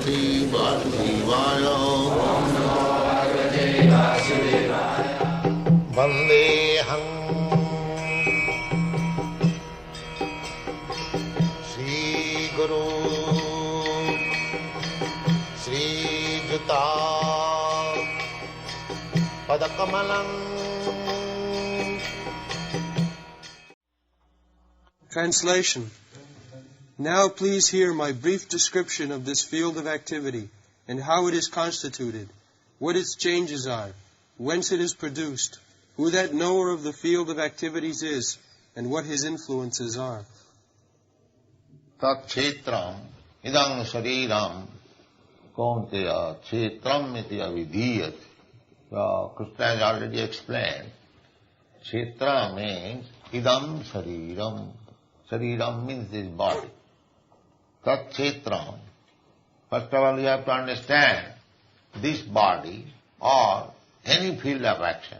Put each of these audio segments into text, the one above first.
Shri Vasudevaya. Vandeham Shri Guru Shri Juta Padakamalam. Translation. Now please hear my brief description of this field of activity and how it is constituted, what its changes are, whence it is produced, who that knower of the field of activities is, and what his influences are. Tat kshetram idam shariram kaunteya kshetram iti avidhiyat. Krishna has already explained. Kshetra means idam shariram. Shariram means this body. Tat kshetram. First of all, you have to understand this body or any field of action,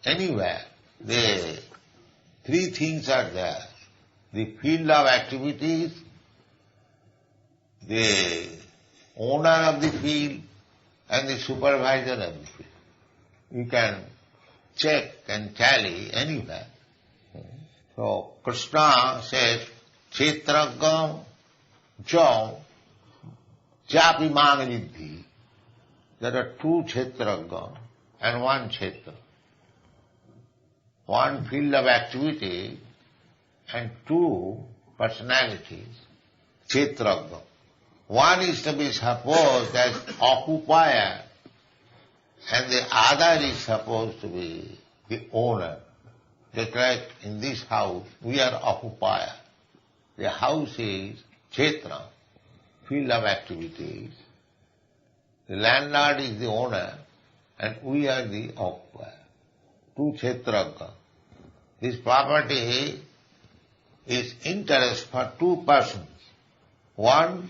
anywhere, the three things are there. The field of activities, the owner of the field, and the supervisor of the field. You can check and tally anywhere. So Krishna says, Kshetragam Jam Japi Manavidhi. There are two Kshetragam and one Kshetra. One field of activity and two personalities, Kshetragam. One is to be supposed as occupier and the other is supposed to be the owner. Just like in this house, we are occupier. The house is Kshetra, field of activities. The landlord is the owner and we are the occupier. Two Kshetragam. This property is interest for two persons. One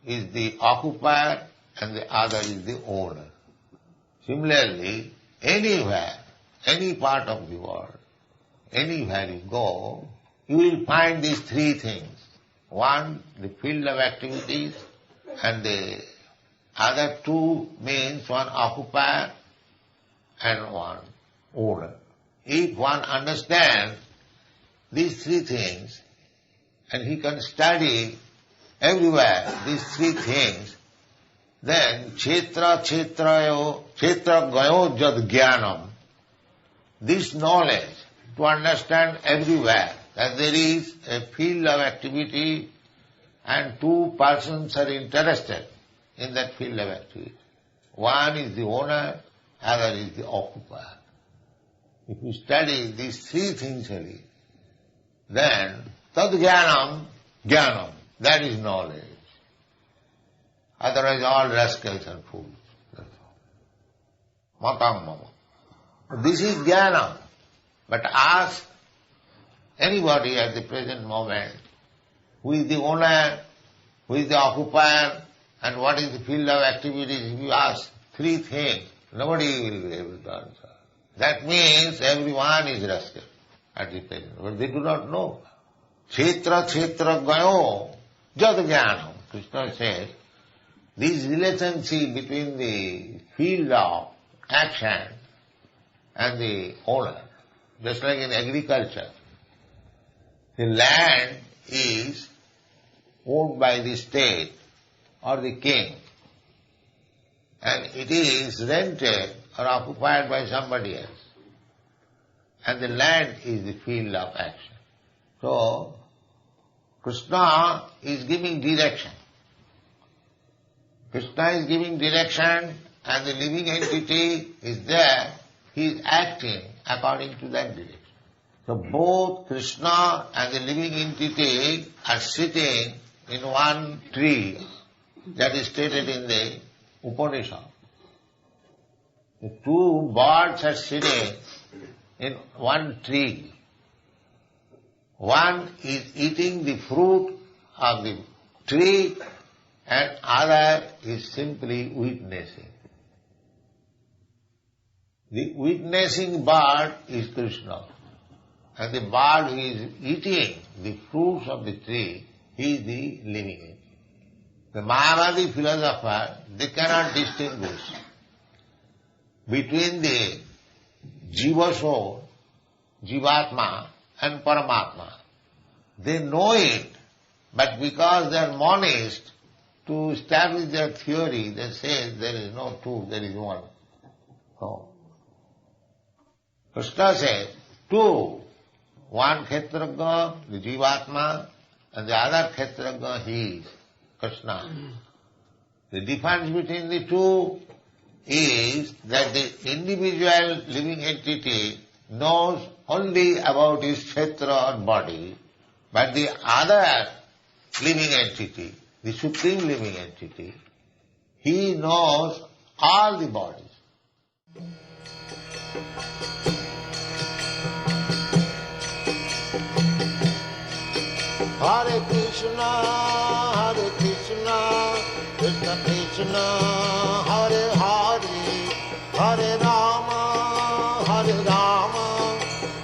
is the occupier and the other is the owner. Similarly, anywhere, any part of the world, anywhere you go, you will find these three things. One, the field of activities, and the other two means one occupier and one owner. If one understands these three things, and he can study everywhere these three things, then kshetra gayo jad jnanam, this knowledge to understand everywhere that there is a field of activity and two persons are interested in that field of activity. One is the owner, other is the occupier. If you study these three things only, then tad jnanam, that is knowledge. Otherwise all rascals and fools. That's all. Matam mama. This is jnana. But ask anybody at the present moment, who is the owner, who is the occupier, and what is the field of activities. If you ask three things, nobody will be able to answer. That means everyone is rascal at the present, but they do not know. Kshetra gayo jad jnanam. Krishna says, this relationship between the field of action and the owner, just like in agriculture, the land is owned by the state or the king, and it is rented or occupied by somebody else. And the land is the field of action. So, Krishna is giving direction. Krishna is giving direction and the living entity is there. He is acting according to that direction. So both Krishna and the living entity are sitting in one tree. That is stated in the Upanishad. The two birds are sitting in one tree. One is eating the fruit of the tree and other is simply witnessing. The witnessing bird is Krishna, and the bird who is eating the fruits of the tree, he is the living entity. The Mayavadi philosopher, they cannot distinguish between the Jiva soul, Jivatma and Paramatma. They know it, but because they are monist, to establish their theory, they say there is no two, there is one. No. Krishna says, two. One Kshetrajna, the Jivatma, and the other Kshetrajna, he is Krishna. The difference between the two is that the individual living entity knows only about his Kshetra or body, but the other living entity, the supreme living entity, he knows all the bodies. Hare Krishna, Krishna Krishna, Hare Hare, Hare Rama,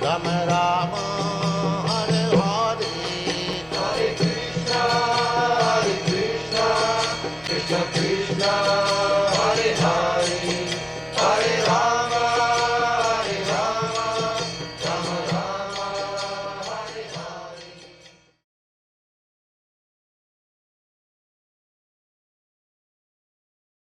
Rama Rama, Hare Hare. Hare Krishna, Krishna Krishna.